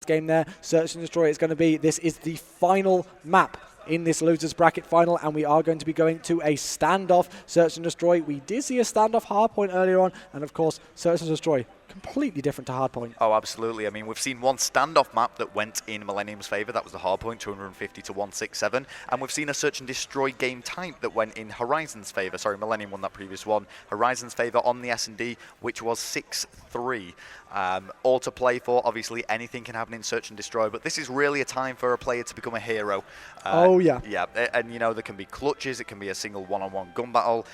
game there. Search and Destroy is going to be, this is the final map in this losers bracket final, and we are going to be going to a standoff. Search and Destroy, we did see a standoff hardpoint earlier on, and of course Search and Destroy, completely different to hardpoint. Oh, absolutely. I mean, we've seen one standoff map that went in Millennium's favour. That was the hardpoint, 250 to 167. And we've seen a search and destroy game type that went in Horizon's favour. Sorry, Millennium won that previous one. Horizon's favour on the S&D, which was 6-3. All to play for. Obviously, anything can happen in search and destroy, but this is really a time for a player to become a hero. Oh, yeah. Yeah, and you know, there can be clutches, it can be a single one-on-one gun battle,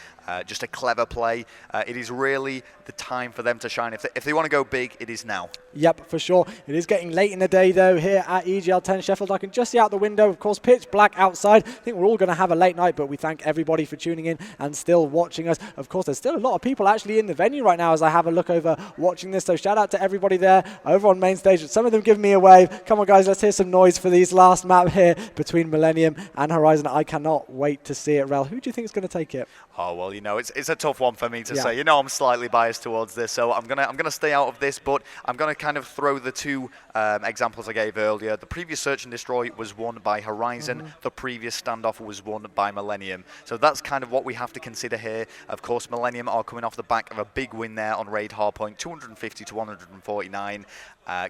just a clever play. It is really the time for them to shine. If they want to go big, it is now. Yep, for sure. It is getting late in the day, though, here at EGL10 Sheffield. I can just see out the window, of course, pitch black outside. I think we're all going to have a late night, but we thank everybody for tuning in and still watching us. Of course, there's still a lot of people actually in the venue right now as I have a look over watching this, so shout out to everybody there over on main stage. Some of them giving me a wave. Come on, guys, let's hear some noise for these last map here between Millennium and Horizon. I cannot wait to see it. Rel, who do you think is going to take it? Oh, well, you know, it's a tough one for me to say. You know, I'm slightly biased towards this, so I'm gonna stay out of this, but I'm gonna kind of throw the two examples I gave earlier. The previous Search and Destroy was won by Horizon. The previous standoff was won by Millennium. So that's kind of what we have to consider here. Of course, Millennium are coming off the back of a big win there on Raid Hardpoint, 250 to 149.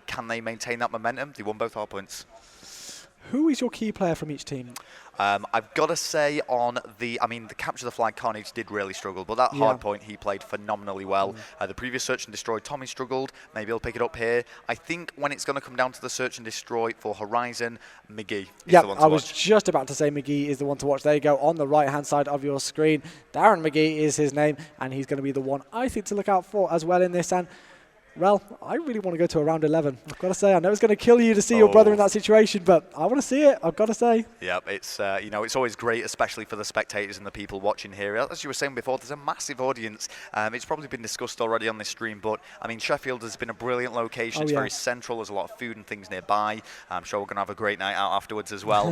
Can they maintain that momentum? They won both hardpoints. Who is your key player from each team? I've got to say the capture the flag Carnage did really struggle, but that hard point he played phenomenally well. The previous Search and Destroy, Tommey struggled. Maybe he'll pick it up here. I think when it's going to come down to the Search and Destroy for Horizon, McGee is the one to watch. I was just about to say McGee is the one to watch. There you go, on the right-hand side of your screen. Darren McGee is his name, and he's going to be the one I think to look out for as well in this. And well, I really want to go to a round 11. I've got to say, I know it's going to kill you to see your brother in that situation, but I want to see it. I've got to say. Yeah, it's you know, it's always great, especially for the spectators and the people watching here. As you were saying before, there's a massive audience. It's probably been discussed already on this stream, but I mean, Sheffield has been a brilliant location. It's very central. There's a lot of food and things nearby. I'm sure we're going to have a great night out afterwards as well.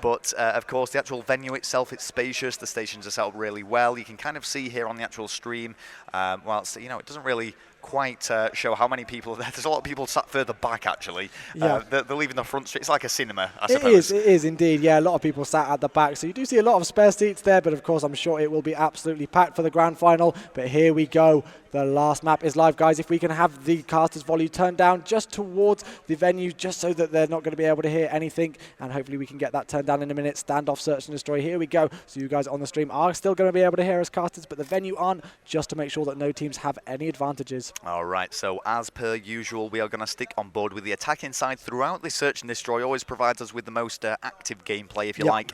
But of course, the actual venue itself, it's spacious. The stations are set up really well. You can kind of see here on the actual stream. Whilst you know, it doesn't really quite show how many people are there. There's a lot of people sat further back, actually. They're leaving the front street. It's like a cinema, I suppose. It is indeed. Yeah, a lot of people sat at the back. So you do see a lot of spare seats there, but of course I'm sure it will be absolutely packed for the grand final. But here we go. The last map is live, guys. If we can have the caster's volume turned down just towards the venue, just so that they're not going to be able to hear anything, and hopefully we can get that turned down in a minute. Standoff, Search and Destroy. Here we go. So you guys on the stream are still going to be able to hear us casters, but the venue aren't, just to make sure that no teams have any advantages. All right, so as per usual, we are going to stick on board with the attacking side throughout. The Search and Destroy always provides us with the most active gameplay, if you like.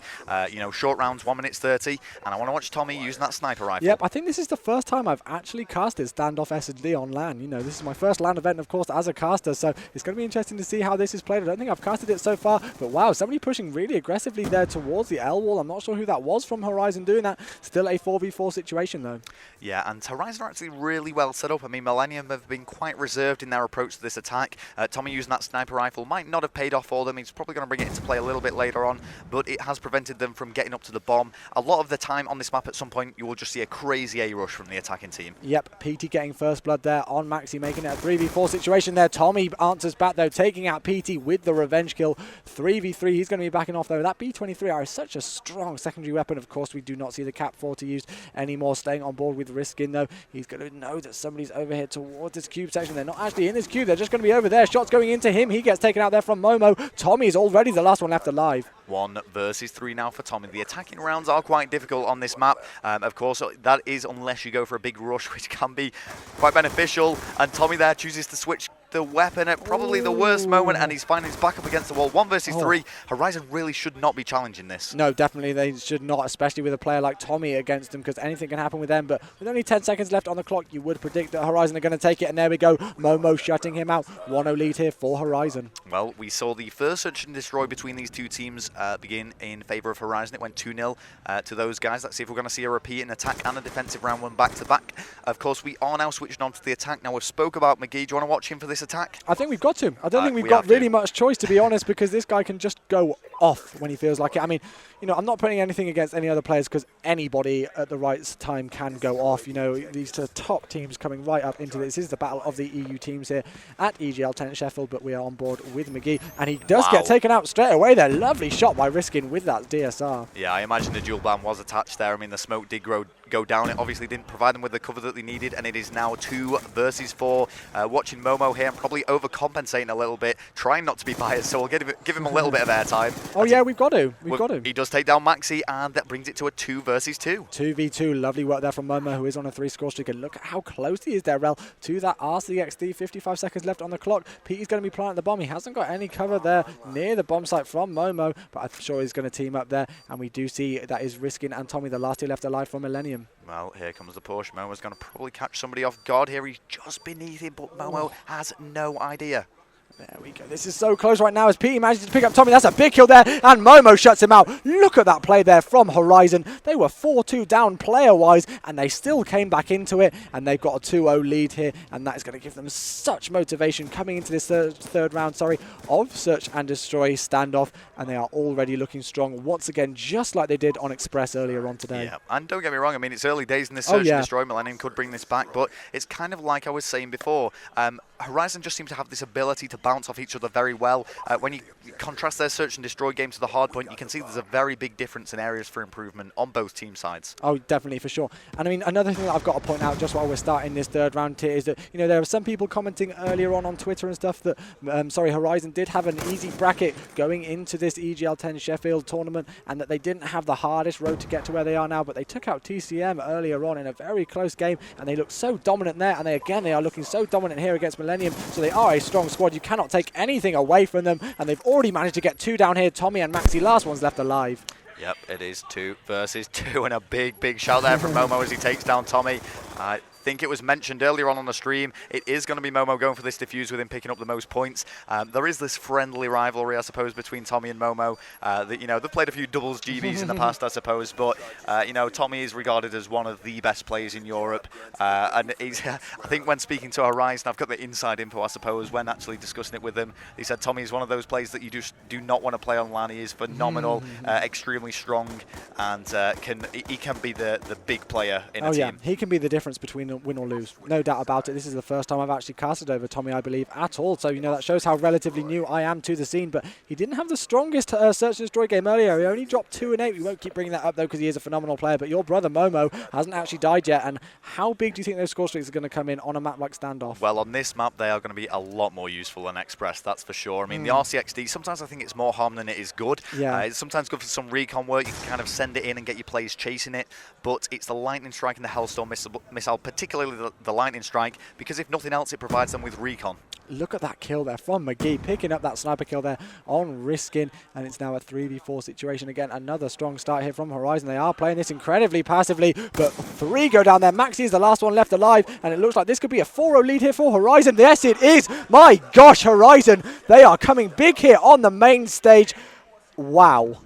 You know, short rounds, 1 minute 30, and I want to watch Tommey using that sniper rifle. Yep, I think this is the first time I've actually casted standoff S&D on LAN. You know, this is my first LAN event, of course, as a caster, so it's going to be interesting to see how this is played. I don't think I've casted it so far, but wow, somebody pushing really aggressively there towards the L wall. I'm not sure who that was from Horizon doing that. Still a 4v4 situation, though. Yeah, and Horizon are actually really well set up. I mean, Millennium have been quite reserved in their approach to this attack. Tommey using that sniper rifle might not have paid off for them. He's probably going to bring it into play a little bit later on, but it has prevented them from getting up to the bomb. A lot of the time on this map, at some point, you will just see a crazy A rush from the attacking team. Yep, PT getting first blood there on Maxi, making it a 3v4 situation there. Tommey answers back, though, taking out PT with the revenge kill. 3v3, he's going to be backing off, though. That B23R is such a strong secondary weapon. Of course, we do not see the Cap 40 used anymore. Staying on board with Riskin, though. He's going to know that somebody's over here towards this cube section. They're not actually in this cube. They're just going to be over there. Shots going into him. He gets taken out there from Momo. Tommey is already the last one left alive. 1 versus 3 now for Tommey. The attacking rounds are quite difficult on this map. Of course, that is unless you go for a big rush, which can be quite beneficial. And Tommey there chooses to switch the weapon at probably the worst moment, and he's finding his back up against the wall. 1 versus 3. Horizon really should not be challenging this. No, definitely they should not, especially with a player like Tommey against them, because anything can happen with them. But with only 10 seconds left on the clock, you would predict that Horizon are going to take it, and there we go. Momo shutting him out. 1-0 lead here for Horizon. Well, we saw the first Search and Destroy between these two teams begin in favour of Horizon. It went 2-0 to those guys. Let's see if we're going to see a repeat, an attack and a defensive round one back-to-back. Of course, we are now switching on to the attack. Now, we've spoke about McGee. Do you want to watch him for this attack? I think we've got to. I don't think we've got really much choice, to be honest, because this guy can just go off when he feels like it. I mean, you know, I'm not putting anything against any other players because anybody at the right time can go off. You know, these top teams coming right up into this. This is the battle of the EU teams here at EGL10 Sheffield, but we are on board with McGee. And he does get taken out straight away there. Lovely shot by Riskin with that DSR. Yeah, I imagine the dual ban was attached there. I mean, the smoke did go down. It obviously didn't provide them with the cover that they needed, and it is now 2 versus 4. Watching Momo here, I'm probably overcompensating a little bit, trying not to be biased, so we'll give him a little bit of airtime. Oh yeah, we've got to. We've got to. He does take down Maxi, and that brings it to a 2 versus 2. 2v2, lovely work there from Momo, who is on a 3-score streak. And look at how close he is there, Rel, to that RCXD. 55 seconds left on the clock. Petey's going to be planting the bomb. He hasn't got any cover there near the bomb site from Momo, but I'm sure he's going to team up there. And we do see that is Riskin and Tommey, the last 2 left alive from Millennium. Well, here comes the push. Momo's going to probably catch somebody off guard here. He's just beneath him, but Momo has no idea. There we go. This is so close right now as Petey manages to pick up Tommey. That's a big kill there, and Momo shuts him out. Look at that play there from Horizon. They were 4-2 down player-wise, and they still came back into it, and they've got a 2-0 lead here, and that is going to give them such motivation coming into this third round of Search and Destroy standoff, and they are already looking strong once again, just like they did on Express earlier on today. Yeah, and don't get me wrong, I mean, it's early days in this Search and Destroy. Millennium could bring this back, but it's kind of like I was saying before. Horizon just seems to have this ability to bounce off each other very well. When you contrast their Search and Destroy game to the Hardpoint, you can see there's a very big difference in areas for improvement on both team sides. Oh, definitely, for sure. And I mean, another thing that I've got to point out just while we're starting this third round here is that, you know, there are some people commenting earlier on Twitter and stuff that, Horizon did have an easy bracket going into this EGL10 Sheffield tournament, and that they didn't have the hardest road to get to where they are now, but they took out TCM earlier on in a very close game, and they looked so dominant there, and they are looking so dominant here against Millennium, so they are a strong squad. You cannot take anything away from them, and they've already managed to get 2 down here. Tommey and Maxi, last one's left alive. Yep, it is 2 versus 2, and a big shout there from Momo as he takes down Tommey. I think it was mentioned earlier on the stream, it is going to be Momo going for this defuse with him picking up the most points. There is this friendly rivalry, I suppose, between Tommey and Momo. That, you know, they've played a few doubles GBs in the past, I suppose, but you know, Tommey is regarded as one of the best players in Europe, and he's, I think when speaking to Horizon, I've got the inside info, I suppose, when actually discussing it with them, he said Tommey is one of those players that you just do not want to play on LAN. He is phenomenal, extremely strong, and he can be the big player in a team. Yeah, he can be the difference between win or lose, no doubt about it. This is the first time I've actually casted over Tommey, I believe, at all, so you know that shows how relatively new I am to the scene. But he didn't have the strongest Search and Destroy game earlier. He only dropped 2 and 8. We won't keep bringing that up though because he is a phenomenal player, but your brother Momo hasn't actually died yet. And how big do you think those score streaks are going to come in on a map like Standoff? Well, on this map they are going to be a lot more useful than Express, that's for sure. I mean, the RCXD, sometimes I think it's more harm than it is good. Yeah. It's sometimes good for some recon work. You can kind of send it in and get your players chasing it, but it's the Lightning Strike and the Hellstorm missile, particularly the Lightning Strike, because if nothing else, it provides them with recon. Look at that kill there from McGee, picking up that sniper kill there on Riskin, and it's now a 3v4 situation again. Another strong start here from Horizon. They are playing this incredibly passively, but 3 go down there. Maxi is the last one left alive, and it looks like this could be a 4-0 lead here for Horizon. Yes, it is. My gosh, Horizon, they are coming big here on the main stage. Wow.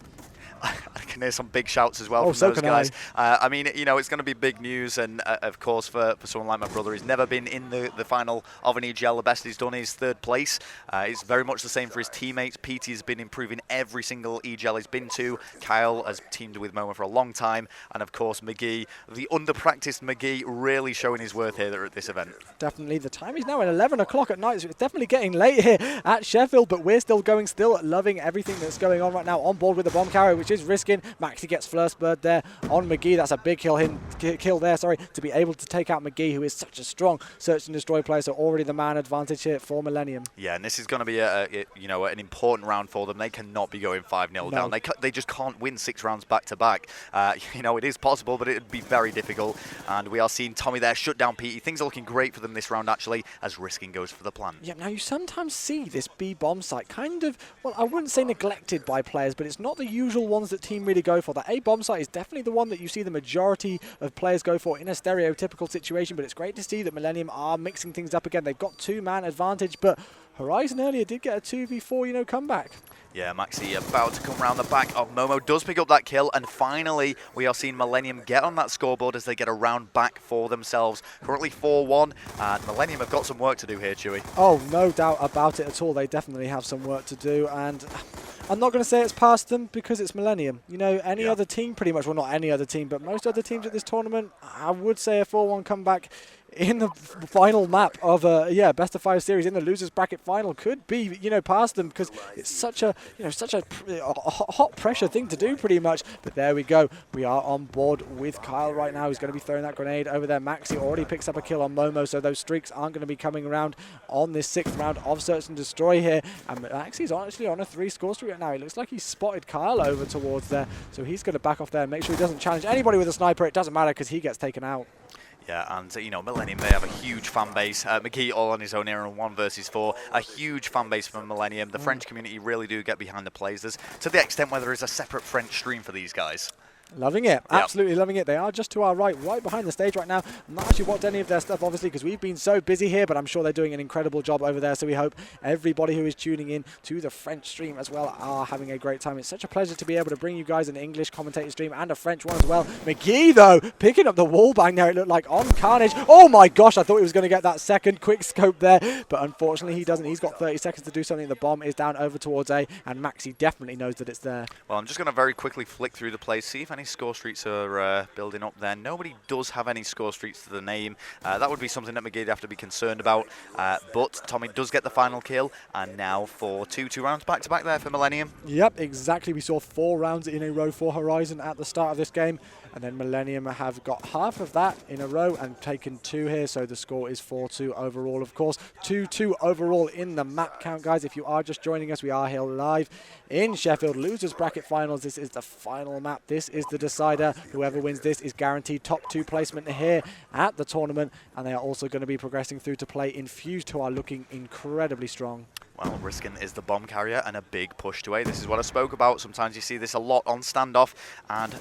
I can hear some big shouts as well from those guys. I mean, you know, it's going to be big news, and of course for someone like my brother, he's never been in the final of an EGL. The best he's done is 3rd place. It's very much the same for his teammates. PT has been improving every single EGL he's been to. Kyle has teamed with Momo for a long time, and of course McGee, the under-practiced McGee, really showing his worth here at this event. Definitely. The time is now at 11 o'clock at night, so it's definitely getting late here at Sheffield, but we're still going, still loving everything that's going on right now. On board with the bomb carrier, which is Riskin. Maxi gets first bird there on McGee. That's a big kill there, to be able to take out McGee, who is such a strong Search and Destroy player, so already the man advantage here for Millennium. Yeah, and this is going to be an important round for them. They cannot be going 5-0 down. They just can't win 6 rounds back to back. You know, it is possible, but it would be very difficult. And we are seeing Tommey there shut down PT. Things are looking great for them this round, actually, as Riskin goes for the plant. Yeah, now you sometimes see this B bomb site kind of, well, I wouldn't say neglected by players, but it's not the usual ones that team really go for. The A bomb site is definitely the one that you see the majority of players go for in a stereotypical situation, but it's great to see that Millennium are mixing things up again. They've got 2-man advantage, but Horizon earlier did get a 2v4, comeback. Yeah, Maxi about to come around the back of Momo, does pick up that kill, and finally we are seeing Millennium get on that scoreboard as they get a round back for themselves. Currently 4-1, and Millennium have got some work to do here, Chewy. Oh, no doubt about it at all. They definitely have some work to do, and I'm not going to say it's past them because it's Millennium. Any other team pretty much, well, not any other team, but most other teams at this tournament, I would say a 4-1 comeback in the final map of a best of 5 series in the losers bracket final could be past them, because it's such a hot pressure thing to do pretty much. But there we go, we are on board with Kyle right now. He's going to be throwing that grenade over there. Maxi already picks up a kill on Momo, so those streaks aren't going to be coming around on this 6th round of Search and Destroy here. And Maxi's actually on a 3 score streak right now. It looks like he's spotted Kyle over towards there, so he's going to back off there and make sure he doesn't challenge anybody with a sniper. It doesn't matter because he gets taken out. Yeah, and Millennium, they have a huge fan base. McGee all on his own here in 1 versus 4. A huge fan base for Millennium. The French community really do get behind the players, to the extent where there is a separate French stream for these guys. Loving it, absolutely loving it. They are just to our right behind the stage right now. I'm not actually watched any of their stuff, obviously, because we've been so busy here, but I'm sure they're doing an incredible job over there. So we hope everybody who is tuning in to the French stream as well are having a great time. It's such a pleasure to be able to bring you guys an English commentator stream and a French one as well. McGee, though, picking up the wall bang there, it looked like on Carnage. Oh my gosh, I thought he was going to get that second quick scope there, but unfortunately he doesn't. He's got 30 seconds to do something. The bomb is down over towards A, and Maxi definitely knows that it's there. Well, I'm just going to very quickly flick through the plays, see if any score streaks are building up there. Nobody does have any score streaks to the name. That would be something that McGee would have to be concerned about. But Tommey does get the final kill, and now for 2 rounds back-to-back there for Millennium. Yep, exactly. We saw 4 rounds in a row for Horizon at the start of this game, and then Millennium have got half of that in a row and taken 2 here, so the score is 4-2 overall, of course. 2-2 overall in the map count, guys. If you are just joining us, we are here live in Sheffield. Losers bracket finals. This is the final map. This is the decider. Whoever wins this is guaranteed top 2 placement here at the tournament, and they are also going to be progressing through to play Infused, who are looking incredibly strong. Well, Riskin is the bomb carrier and a big push to A. This is what I spoke about. Sometimes you see this a lot on standoff, and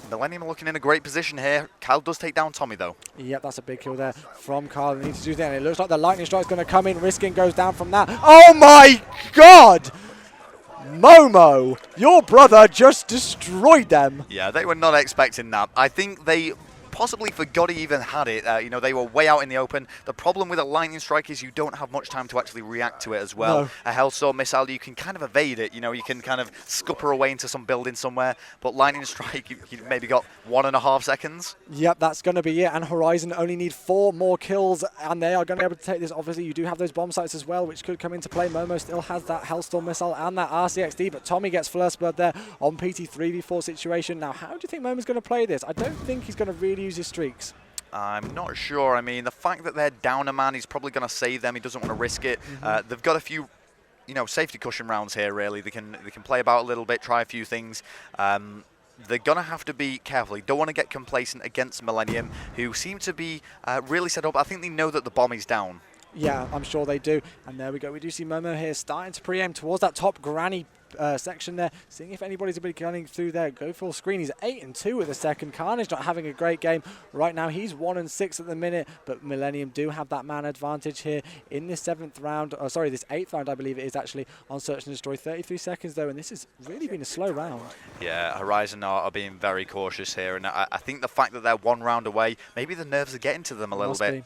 Millennium are looking in a great position here. Kyle does take down Tommey, though. Yep, that's a big kill there from Kyle. They need to do that, and it looks like the lightning strike is going to come in. Riskin goes down from that. Oh my God! Momo, your brother just destroyed them. Yeah, they were not expecting that. I think they possibly forgot he even had it. They were way out in the open. The problem with a lightning strike is you don't have much time to actually react to it as well. No. A Hellstorm missile, you can kind of evade it. You can kind of scupper away into some building somewhere. But lightning strike, you've maybe got 1.5 seconds. Yep, that's going to be it. And Horizon only need 4 more kills, and they are going to be able to take this. Obviously, you do have those bomb sites as well, which could come into play. Momo still has that Hellstorm missile and that RCXD, but Tommey gets first blood there on PT 3v4 situation. Now, how do you think Momo's going to play this? I don't think he's going to really use his streaks. I'm not sure. I mean, the fact that they're down a man, he's probably going to save them. He doesn't want to risk it. They've got a few, safety cushion rounds here. Really, they can play about a little bit, try a few things. They're going to have to be careful. You don't want to get complacent against Millennium, who seem to be really set up. I think they know that the bomb is down. Yeah, I'm sure they do. And there we go. We do see Momo here starting to preempt towards that top granny section there, seeing if anybody's been gunning through there. Go full screen. He's 8-2 with the second. Carnage not having a great game right now. He's 1-6 at the minute, but Millennium do have that man advantage here in this 7th round. Oh, sorry, this 8th round, I believe it is actually on Search and Destroy. 33 seconds though, and this has really been a slow round. Yeah, Horizon are being very cautious here, and I think the fact that they're 1 round away, maybe the nerves are getting to them a little bit.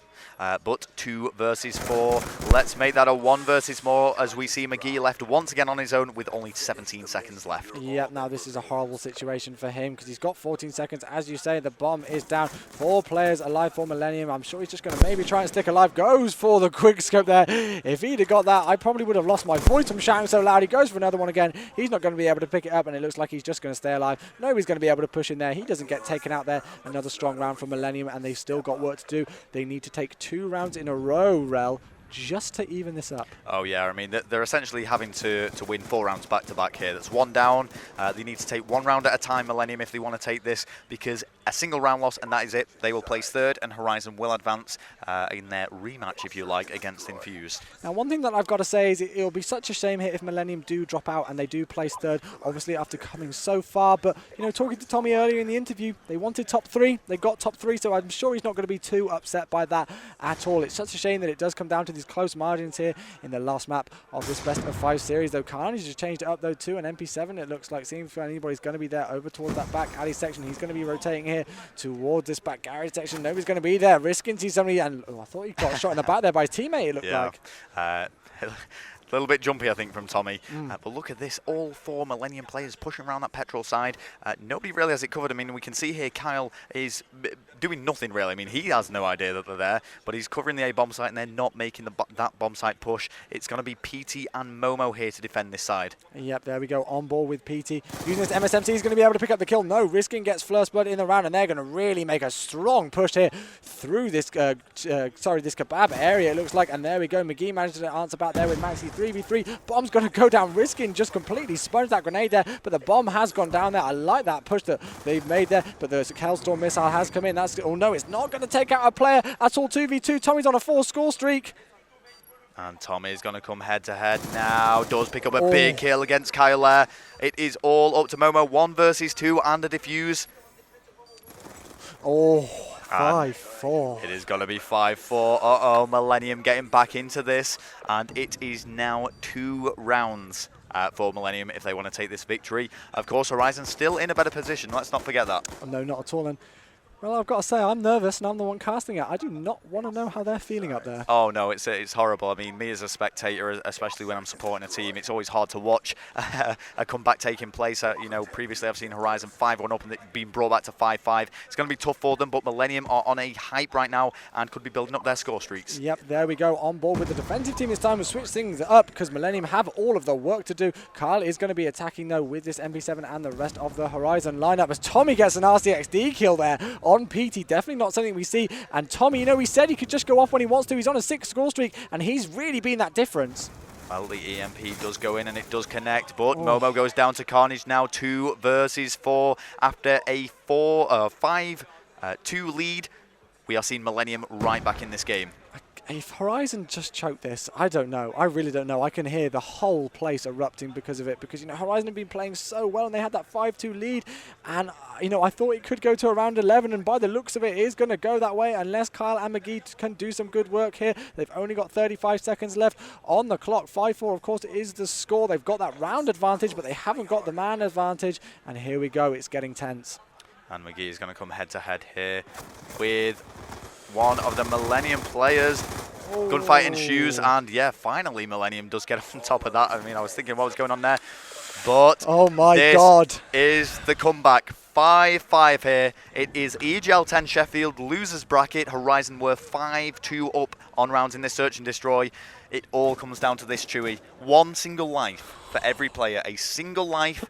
But 2 versus 4. Let's make that a 1 versus more as we see McGee left once again on his own with only 17 seconds left. Yep, now this is a horrible situation for him because he's got 14 seconds. As you say, the bomb is down. 4 players alive for Millennium. I'm sure he's just going to maybe try and stick alive. Goes for the quick scope there. If he'd have got that, I probably would have lost my voice from shouting so loud. He goes for another one again. He's not going to be able to pick it up, and it looks like he's just going to stay alive. Nobody's going to be able to push in there. He doesn't get taken out there. Another strong round from Millennium, and they've still got work to do. They need to take 2 rounds in a row, Rel, just to even this up. Oh yeah, I mean, they're essentially having to win 4 rounds back-to-back here. That's 1 down. They need to take 1 round at a time, Millennium, if they want to take this, because a single round loss, and that is it. They will place 3rd, and Horizon will advance in their rematch, if you like, against Infused. Now, one thing that I've got to say is it'll be such a shame here if Millennium do drop out and they do place 3rd, obviously after coming so far. But, talking to Tommey earlier in the interview, they wanted top 3. They got top 3, so I'm sure he's not going to be too upset by that at all. It's such a shame that it does come down to these close margins here in the last map of this best of 5 series, though. Carnage just changed it up though too, and MP7, it looks like, seeing if anybody's going to be there over towards that back alley section. He's going to be rotating here towards this back garage section. Nobody's going to be there. Risking sees somebody, and I thought he got shot in the back there by his teammate, it looked like. A little bit jumpy, I think, from Tommey. But look at this, all 4 Millennium players pushing around that petrol side. Nobody really has it covered. I mean, we can see here Kyle is doing nothing, really. I mean, he has no idea that they're there, but he's covering the A bomb site, and they're not making that bomb site push. It's going to be PT and Momo here to defend this side. Yep, there we go, on board with PT. Using this MSMT, he's going to be able to pick up the kill. No, Risking gets first blood in the round, and they're going to really make a strong push here through this, this kebab area, it looks like. And there we go, McGee managed to answer back there with Maxi 3v3. Bomb's going to go down. Risking just completely sponged that grenade there, but the bomb has gone down there. I like that push that they've made there, but the Hellstorm missile has come in. That's, oh no, it's not going to take out a player at all. 2v2, Tommy's on a 4-score streak. And Tommey is going to come head-to-head now. Does pick up a big kill against Kyle there. It is all up to Momo. 1 versus 2 and a defuse. Oh, 5-4. It is going to be 5-4. Uh-oh, Millennium getting back into this. And it is now 2 rounds for Millennium if they want to take this victory. Of course, Horizon still in a better position. Let's not forget that. Oh, no, not at all. And well, I've got to say, I'm nervous, and I'm the one casting it. I do not want to know how they're feeling up there. Oh, no, it's horrible. I mean, me as a spectator, especially when I'm supporting a team, it's always hard to watch a comeback taking place. You know, previously I've seen Horizon 5-1 up and it being brought back to 5-5. It's going to be tough for them, but Millennium are on a hype right now and could be building up their score streaks. Yep, there we go, on board with the defensive team this time. We'll switch things up because Millennium have all of the work to do. Kyle is going to be attacking, though, with this MP7 and the rest of the Horizon lineup as Tommey gets an RCXD kill there on PT. Definitely not something we see. And Tommey, you know, he said he could just go off when he wants to. He's on a 6-score streak, and he's really been that difference. Well, the EMP does go in and it does connect, but Momo goes down to Carnage now. 2 versus 4 after a 5-2 lead. We are seeing Millennium right back in this game. If Horizon just choked this, I don't know. I really don't know. I can hear the whole place erupting because of it. Because, you know, Horizon have been playing so well and they had that 5-2 lead. And, you know, I thought it could go to around 11. And by the looks of it, it is going to go that way unless Kyle and McGee can do some good work here. They've only got 35 seconds left on the clock. 5-4, of course, is the score. They've got that round advantage, but they haven't got the man advantage. And here we go. It's getting tense. And McGee is going to come head-to-head here with one of the Millennium players. Gunfight ensues, and yeah, finally Millennium does get on top of that. I mean, I was thinking what was going on there, but oh my God, is the comeback. 5-5 here. It is EGL10 Sheffield losers bracket. Horizon were 5-2 up on rounds in this search and destroy. It all comes down to this, Chewy. 1 single life for every player. A single life.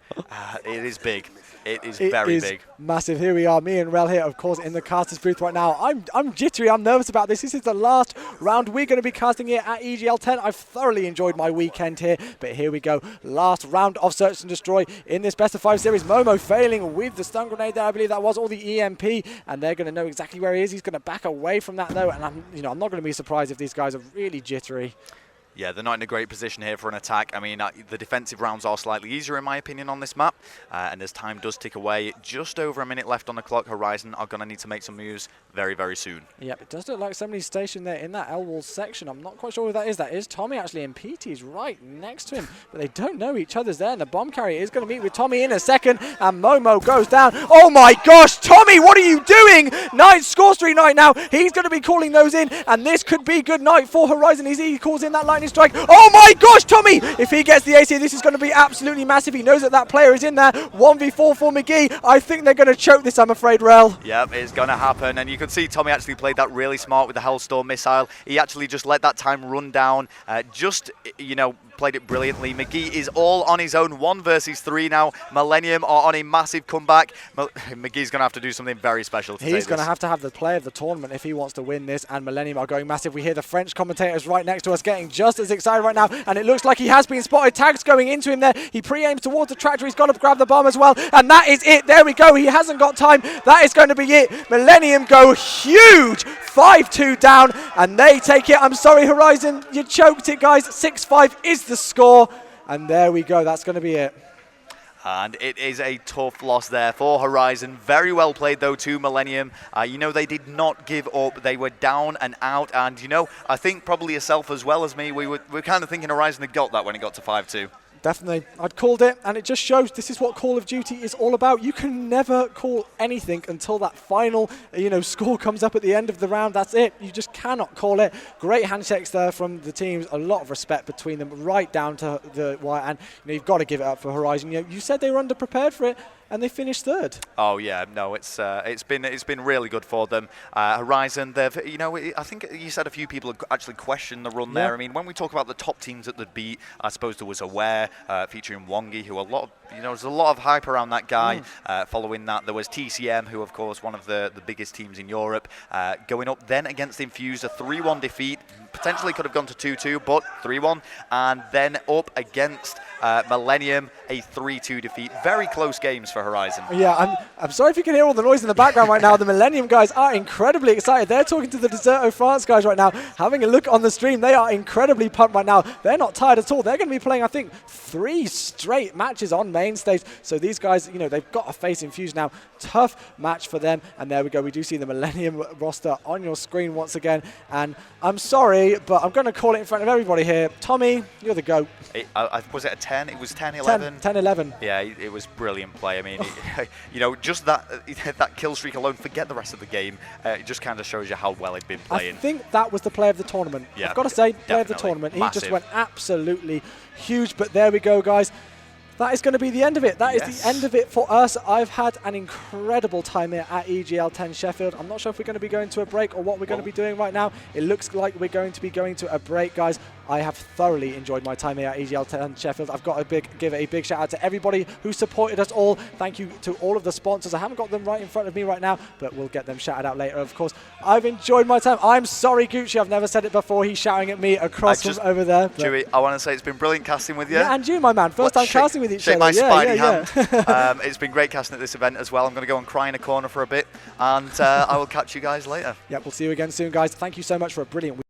It is big. It is very big. Massive. Here we are, me and Rel here, of course, in the caster's booth right now. I'm jittery, I'm nervous about this. This is the last round we're going to be casting here at EGL10. I've thoroughly enjoyed my weekend here, but here we go. Last round of Search and Destroy in this best of 5 series. Momo failing with the stun grenade there, I believe that was, or the EMP, and they're going to know exactly where he is. He's going to back away from that though, and I'm not going to be surprised if these guys are really jittery. Yeah, they're not in a great position here for an attack. I mean, the defensive rounds are slightly easier, in my opinion, on this map. And as time does tick away, just over a minute left on the clock, Horizon are going to need to make some moves very, very soon. Yep, it does look like somebody's stationed there in that L-wall section. I'm not quite sure who that is. That is Tommey, actually, and PT's right next to him. But they don't know each other's there, and the bomb carrier is going to meet with Tommey in a second, and Momo goes down. Oh my gosh, Tommey, what are you doing? 9 score streak right now. He's going to be calling those in, and this could be good night for Horizon. He calls in that lightning strike. Oh my gosh, Tommey! If he gets the AC, this is going to be absolutely massive. He knows that that player is in there. 1v4 for McGee. I think they're going to choke this, I'm afraid, Rel. Yep, it's going to happen. And you can see Tommey actually played that really smart with the Hellstorm missile. He actually just let that time run down. Played it brilliantly. McGee is all on his own. 1 versus 3 now. Millennium are on a massive comeback. McGee's going to have to do something very special to He's going to have the play of the tournament if he wants to win this, and Millennium are going massive. We hear the French commentators right next to us getting just as excited right now, and it looks like he has been spotted. Tags going into him there. He pre-aims towards the tractor. He's got to grab the bomb as well, and that is it. There we go. He hasn't got time. That is going to be it. Millennium go huge. 5-2 down, and they take it. I'm sorry, Horizon. You choked it, guys. 6-5 is the score. And there we go. That's going to be it. And it is a tough loss there for Horizon. Very well played, though, to Millennium. You know, they did not give up. They were down and out. And, you know, I think probably yourself as well as me, we were kind of thinking Horizon had got that when it got to 5-2. Definitely. I'd called it, and it just shows this is what Call of Duty is all about. You can never call anything until that final, score comes up at the end of the round. That's it. You just cannot call it. Great handshakes there from the teams. A lot of respect between them, right down to the wire. And you've got to give it up for Horizon. You said they were underprepared for it, and they finished third. Oh yeah, no, it's been really good for them. Horizon, they've I think you said a few people have actually questioned the run there. I mean, when we talk about the top teams that they beat, I suppose there was Aware featuring Wongi, who there's a lot of hype around that guy. Following that, there was TCM, who of course one of the biggest teams in Europe, going up then against Infused, a 3-1 defeat. Potentially could have gone to 2-2, but 3-1, and then up against Millennium, a 3-2 defeat. Very close games for Horizon. Yeah, I'm sorry if you can hear all the noise in the background right now. The Millennium guys are incredibly excited. They're talking to the Deserto France guys right now, having a look on the stream. They are incredibly pumped right now. They're not tired at all. They're going to be playing, I think, 3 straight matches on main stage. So these guys, they've got to face Infused now. Tough match for them. And there we go. We do see the Millennium roster on your screen once again. And I'm sorry, but I'm going to call it in front of everybody here. Tommey, you're the GOAT. Was it a 10? It was 10-11. 10-11. Yeah, it was brilliant play. I mean, just that kill streak alone, forget the rest of the game. It just kind of shows you how well he'd been playing. I think that was the play of the tournament. Yeah, I've got to say, play of the definitely. tournament. He Massive. just went absolutely huge. But there we go, guys. That is going to be the end of it. That is the end of it for us. I've had an incredible time here at EGL10 Sheffield. I'm not sure if we're going to be going to a break or what we're going to be doing right now. It looks like we're going to be going to a break, guys. I have thoroughly enjoyed my time here at EGL10 Sheffield. I've got to give a big shout out to everybody who supported us all. Thank you to all of the sponsors. I haven't got them right in front of me right now, but we'll get them shouted out later, of course. I've enjoyed my time. I'm sorry, Gucci. I've never said it before. He's shouting at me across from over there. Chewy, I want to say it's been brilliant casting with you. Yeah, and you, my man. First time casting with each other. My spidey hand. It's been great casting at this event as well. I'm going to go and cry in a corner for a bit, and I will catch you guys later. Yeah, we'll see you again soon, guys. Thank you so much for a brilliant week.